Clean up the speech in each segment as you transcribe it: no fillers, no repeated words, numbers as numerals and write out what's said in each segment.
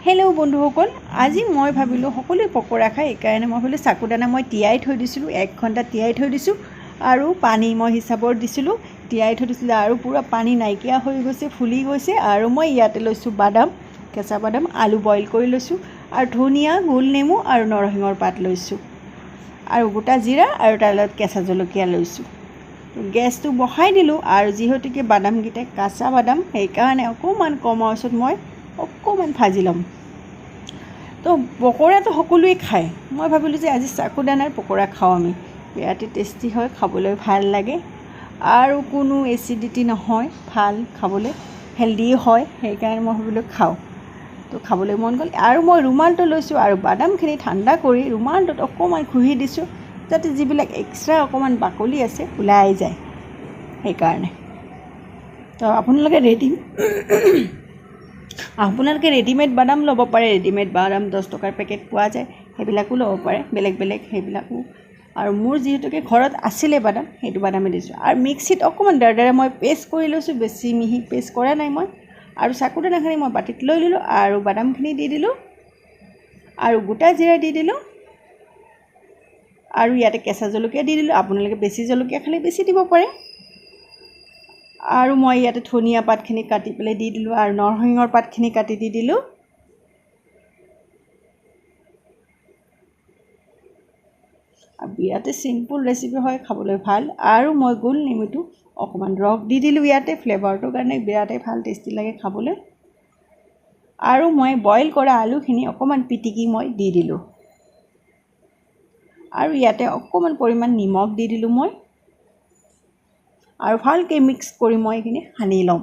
Hello' বন্ধুসকল, আজি মই ভাবিলোঁ সকলোৱে পকৰা খায়, এইকাৰণে মই ভাবিলোঁ চাকুদানা মই তিয়াই থৈ দিছিলোঁ, 1 ঘণ্টা তিয়াই থৈ দিছোঁ আৰু পানী মই হিচাপত দিছিলোঁ, তিয়াই থৈ দিছিলোঁ আৰু পূৰা পানী নাইকিয়া হৈ গৈছে, ফুলি গৈছে। আৰু মই ইয়াতে লৈছোঁ বাদাম, কেঁচা বাদাম, আলু বইল কৰি লৈছোঁ আৰু ধনিয়া, গোল নেমু আৰু নৰসিংহৰ পাত লৈছোঁ আৰু গোটা জিৰা আৰু তাৰ লগত কেঁচা জলকীয়া লৈছোঁ। গেছটো বহাই দিলোঁ আৰু যিহেতুকে বাদামকেইটা কাঁচা বাদাম, সেইকাৰণে অকণমান কম আঁচত মই অকণমান ভাজি ল'ম। তো পকৰাটো সকলোৱে খায়, মই ভাবিলোঁ যে আজি চাকুদানাৰ পকৰা খাওঁ আমি। বিৰাটেই টেষ্টি হয়, খাবলৈ ভাল লাগে আৰু কোনো এচিডিটি নহয়, ভাল খাবলৈ, হেল্ডি হয়, সেইকাৰণে মই ভাবিলোঁ খাওঁ। তো খাবলৈ মন গ'ল আৰু মই ৰুমালটো লৈছোঁ আৰু বাদামখিনি ঠাণ্ডা কৰি ৰুমালটোত অকণমান ঘঁহি দিছোঁ, যাতে যিবিলাক এক্সট্ৰা অকণমান বাকলি আছে ওলাই যায়, সেইকাৰণে। তো আপোনালোকে ৰেডিমেড বাদাম ল'ব পাৰে, ৰেডিমেড বাদাম 10 টকাৰ পেকেট পোৱা যায়, সেইবিলাকো ল'ব পাৰে, বেলেগ বেলেগ সেইবিলাকো। আৰু মোৰ যিহেতুকে ঘৰত আছিলে বাদাম, সেইটো বাদামে দিছোঁ আৰু মিক্সিত অকণমান দৰদৰে মই পেষ্ট কৰি লৈছোঁ, বেছি মিহি পেষ্ট কৰা নাই মই। আৰু চাকুদানাখিনি মই বাতিত লৈ ল'লোঁ আৰু বাদামখিনি দি দিলোঁ আৰু গোটা জিৰা দি দিলোঁ আৰু ইয়াতে কেঁচা জলকীয়া দি দিলোঁ, আপোনালোকে বেছি জলকীয়া খালে বেছি দিব পাৰে। আৰু মই ইয়াতে ধনিয়া পাতখিনি কাটি পেলাই দি দিলোঁ আৰু নৰসিংহৰ পাতখিনি কাটি দি দিলোঁ। আৰু বিৰাটেই চিম্পুল ৰেচিপি হয়, খাবলৈ ভাল। আৰু মই গোল নেমুটো অকণমান ৰস দি দিলোঁ ইয়াতে, ফ্লেভাৰটোৰ কাৰণে বিৰাটেই ভাল, টেষ্টি লাগে খাবলৈ। আৰু মই বইল কৰা আলুখিনি অকণমান পিটিকি মই দি দিলোঁ আৰু ইয়াতে অকণমান পৰিমাণ নিমখ দি দিলোঁ মই আৰু ভালকৈ মিক্স কৰি মই এইখিনি সানি ল'ম।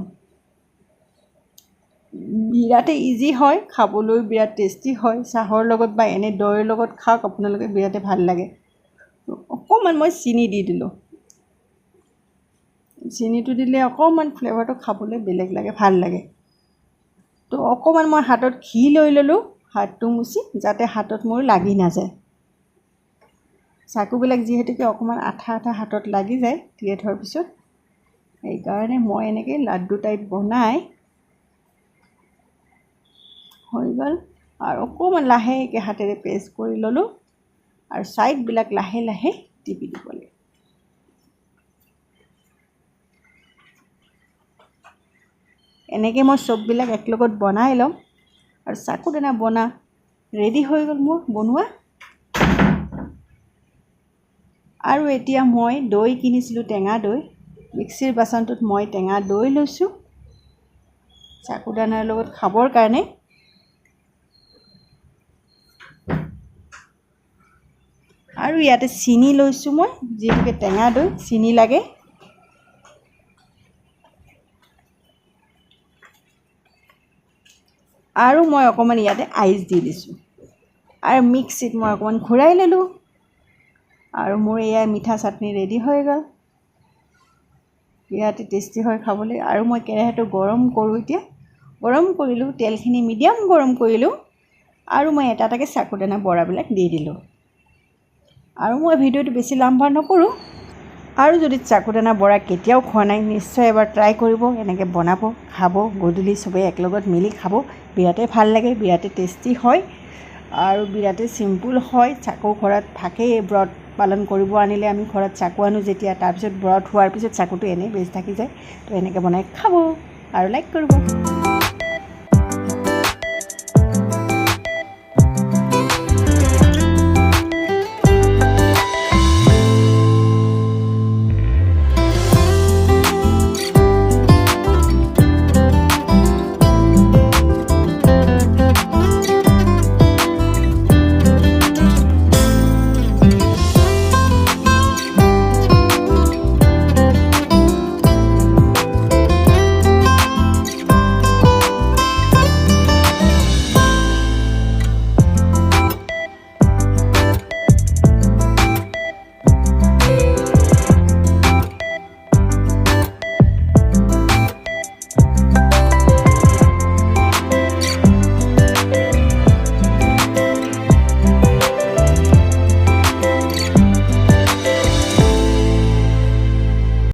বিৰাটেই ইজি হয়, খাবলৈ বিৰাট টেষ্টি হয়, চাহৰ লগত বা এনে দৈৰ লগত খাওক আপোনালোকে, বিৰাটেই ভাল লাগে। অকণমান মই চেনি দি দিলোঁ, চেনিটো দিলে অকণমান ফ্লেভাৰটো খাবলৈ বেলেগ লাগে, ভাল লাগে। তো অকণমান মই হাতত ঘি লৈ ল'লোঁ, হাতটো মুচি, যাতে হাতত মোৰ লাগি নাযায়। চাকুবিলাক যিহেতুকে অকণমান আঠা আঠা হাতত লাগি যায় তিয়াই থোৱাৰ পিছত, সেইকাৰণে মই এনেকৈ লাড্ডু টাইপ বনাই হৈ গ'ল আৰু অকণমান লাহেকৈ হাতেৰে পেষ্ট কৰি ল'লোঁ আৰু ছাইডবিলাক লাহে লাহে টিপি দিব লাগে। এনেকৈ মই চববিলাক একেলগত বনাই ল'ম আৰু চাকুদানা ৰেডি হৈ গ'ল মোৰ বনোৱা। আৰু এতিয়া মই দৈ কিনিছিলোঁ, টেঙা দৈ, মিক্সিৰ বাচনটোত মই টেঙা দৈ লৈছোঁ চাকুদানাৰ লগত খাবৰ কাৰণে। আৰু ইয়াতে চেনি লৈছোঁ মই, যিহেতুকে টেঙা দৈ চেনি লাগে। আৰু মই অকণমান ইয়াতে আইচ দি দিছোঁ আৰু মিক্সিত মই অকণমান ঘূৰাই ল'লোঁ আৰু মোৰ এয়া মিঠা চাটনি ৰেডি হৈ গ'ল। বিৰাটেই টেষ্টি হয় খাবলৈ। আৰু মই কেৰাহীটো গৰম কৰোঁ, এতিয়া গৰম কৰিলোঁ, তেলখিনি মিডিয়াম গৰম কৰিলোঁ আৰু মই এটা এটাকৈ চাকুদানা বৰাবিলাক দি দিলোঁ। আৰু মই ভিডিঅ'টো বেছি লাম্বা নকৰোঁ। আৰু যদি চাকুদানা বৰা কেতিয়াও খোৱা নাই, নিশ্চয় এবাৰ ট্ৰাই কৰিব, এনেকৈ বনাব, খাব, গধূলি চবেই একলগত মিলি খাব, বিৰাটেই ভাল লাগে, বিৰাটেই টেষ্টি হয় আৰু বিৰাটেই চিম্পুল হয়। চাকু ঘৰত থাকেই, ব্ৰত পালন কৰিব আনিলে আমি ঘৰত চাকু আনো যেতিয়া, তাৰপিছত ব্ৰত হোৱাৰ পিছত চাকুটো এনেই বেছি থাকি যায়। তো এনেকৈ বনাই খাব আৰু লাইক কৰিব।